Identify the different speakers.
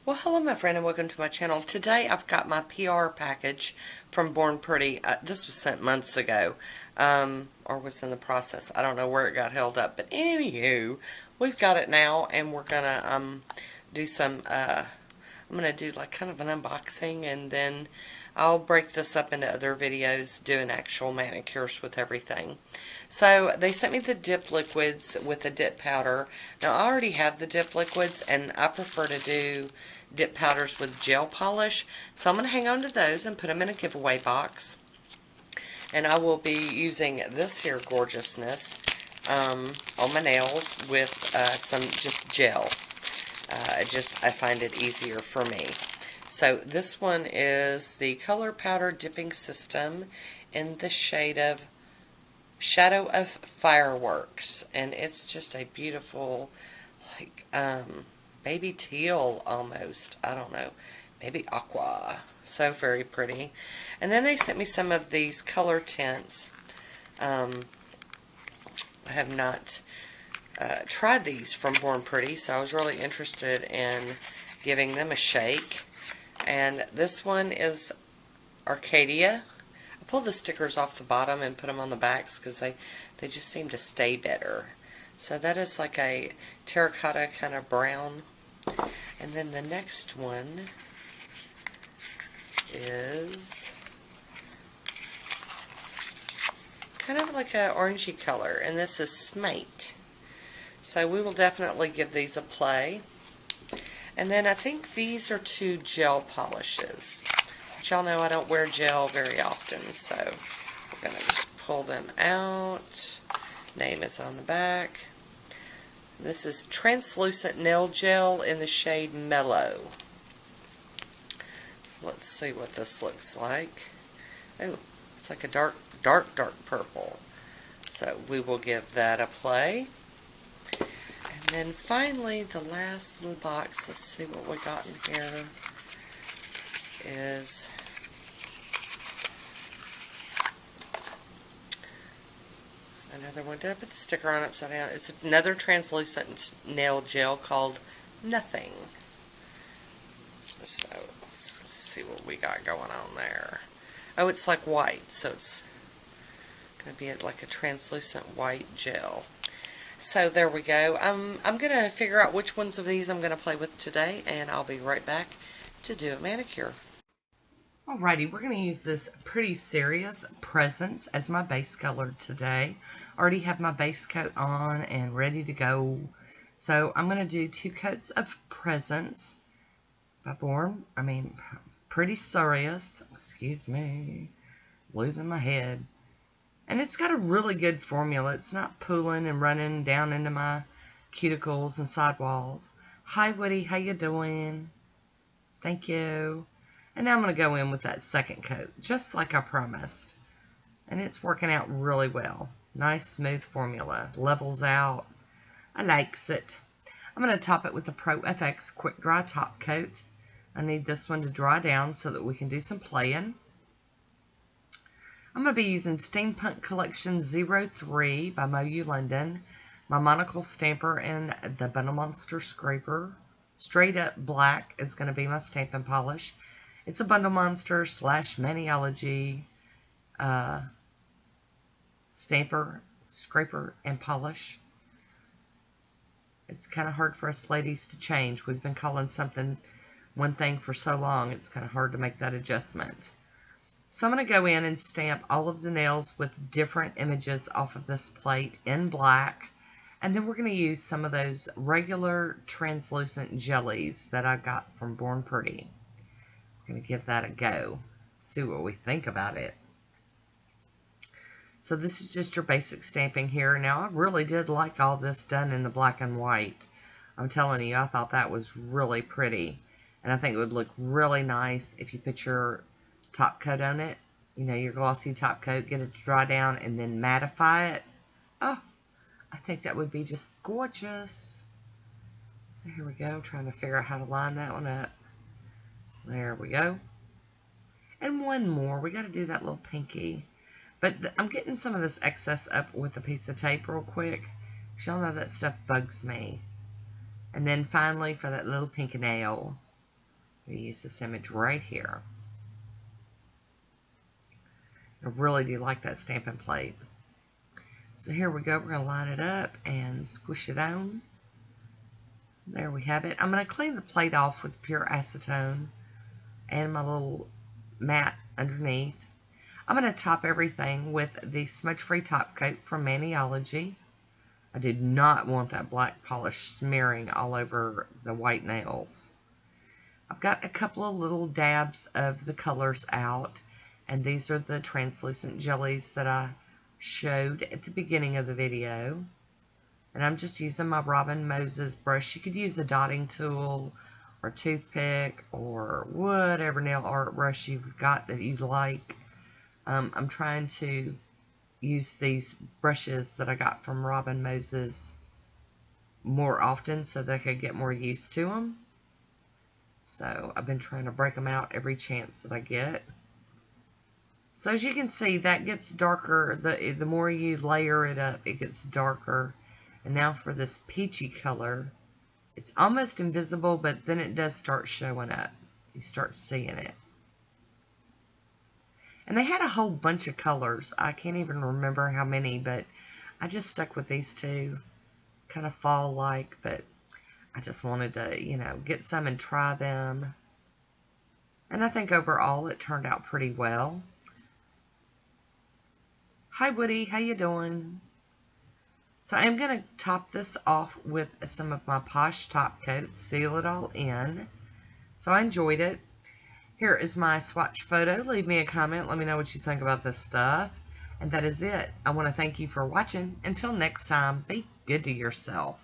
Speaker 1: Well, hello my friend and welcome to my channel. Today I've got my PR package from Born Pretty. This was sent months ago, or was in the process. I don't know where it got held up, but anywho, we've got it now and we're gonna do some, I'm gonna do like kind of an unboxing and then I'll break this up into other videos doing actual manicures with everything. So they sent me the dip liquids with the dip powder. Now I already have the dip liquids and I prefer to do dip powders with gel polish. So I'm going to hang on to those and put them in a giveaway box. And I will be using this here gorgeousness on my nails with some just gel. I find it easier for me. So this one is the Color Powder Dipping System in the shade of Shadow of Fireworks, and it's just a beautiful, like, baby teal almost. I don't know, maybe aqua. So very pretty. And then they sent me some of these color tints. I have not tried these from Born Pretty, so I was really interested in giving them a shake. And this one is Arcadia. I pulled the stickers off the bottom and put them on the backs because they just seem to stay better. So that is like a terracotta kind of brown. And then the next one is kind of like an orangey color, and this is Smite. So we will definitely give these a play. And then I think these are two gel polishes. But y'all know I don't wear gel very often, so we're going to just pull them out. Name is on the back. This is translucent nail gel in the shade Mellow. So let's see what this looks like. Oh, it's like a dark purple. So we will give that a play. And then finally, the last little box, let's see what we got in here, is another one. Did I put the sticker on upside down? It's another translucent nail gel called Nothing. So let's see what we got going on there. Oh, it's like white, so it's going to be like a translucent white gel. So there we go. I'm going to figure out which ones of these I'm going to play with today, and I'll be right back to do a manicure. Alrighty, we're going to use this Pretty Serious Presence as my base color today. Already have my base coat on and ready to go. So I'm going to do 2 coats of Presence by Pretty Serious. Excuse me, losing my head. And it's got a really good formula. It's not pooling and running down into my cuticles and sidewalls. Hi, Woody. How you doing? Thank you. And now I'm going to go in with that second coat, just like I promised. And it's working out really well. Nice, smooth formula. Levels out. I likes it. I'm going to top it with the Pro FX Quick Dry Top Coat. I need this one to dry down so that we can do some playing. I'm going to be using Steampunk Collection 03 by MoYou London, my monocle stamper, and the Bundle Monster scraper. Straight Up Black is going to be my stamping polish. It's a Bundle Monster / Maniology stamper, scraper, and polish. It's kind of hard for us ladies to change. We've been calling something one thing for so long, it's kind of hard to make that adjustment. So I'm going to go in and stamp all of the nails with different images off of this plate in black. And then we're going to use some of those regular translucent jellies that I got from Born Pretty. We're going to give that a go. See what we think about it. So this is just your basic stamping here. Now I really did like all this done in the black and white. I'm telling you, I thought that was really pretty. And I think it would look really nice if you put your top coat on it, you know, your glossy top coat, get it to dry down, and then mattify it. Oh, I think that would be just gorgeous. So here we go. I'm trying to figure out how to line that one up. There we go. And one more. We got to do that little pinky. But I'm getting some of this excess up with a piece of tape real quick. Because y'all know that stuff bugs me. And then finally for that little pink nail. I'm going to use this image right here. I really do like that stamping plate. So here we go. We're going to line it up and squish it on. There we have it. I'm going to clean the plate off with pure acetone and my little mat underneath. I'm going to top everything with the smudge-free top coat from Maniology. I did not want that black polish smearing all over the white nails. I've got a couple of little dabs of the colors out, and these are the translucent jellies that I showed at the beginning of the video. And I'm just using my Robin Moses brush. You could use a dotting tool or toothpick or whatever nail art brush you've got that you like. I'm trying to use these brushes that I got from Robin Moses more often so that I could get more used to them. So I've been trying to break them out every chance that I get. So as you can see, that gets darker. The more you layer it up, it gets darker. And now for this peachy color, it's almost invisible, but then it does start showing up. You start seeing it. And they had a whole bunch of colors. I can't even remember how many, but I just stuck with these two. Kind of fall-like, but I just wanted to, you know, get some and try them. And I think overall it turned out pretty well. Hi Woody, how you doing? So I'm going to top this off with some of my Posh top coat, seal it all in. So I enjoyed it. Here is my swatch photo. Leave me a comment. Let me know what you think about this stuff. And that is it. I want to thank you for watching. Until next time, be good to yourself.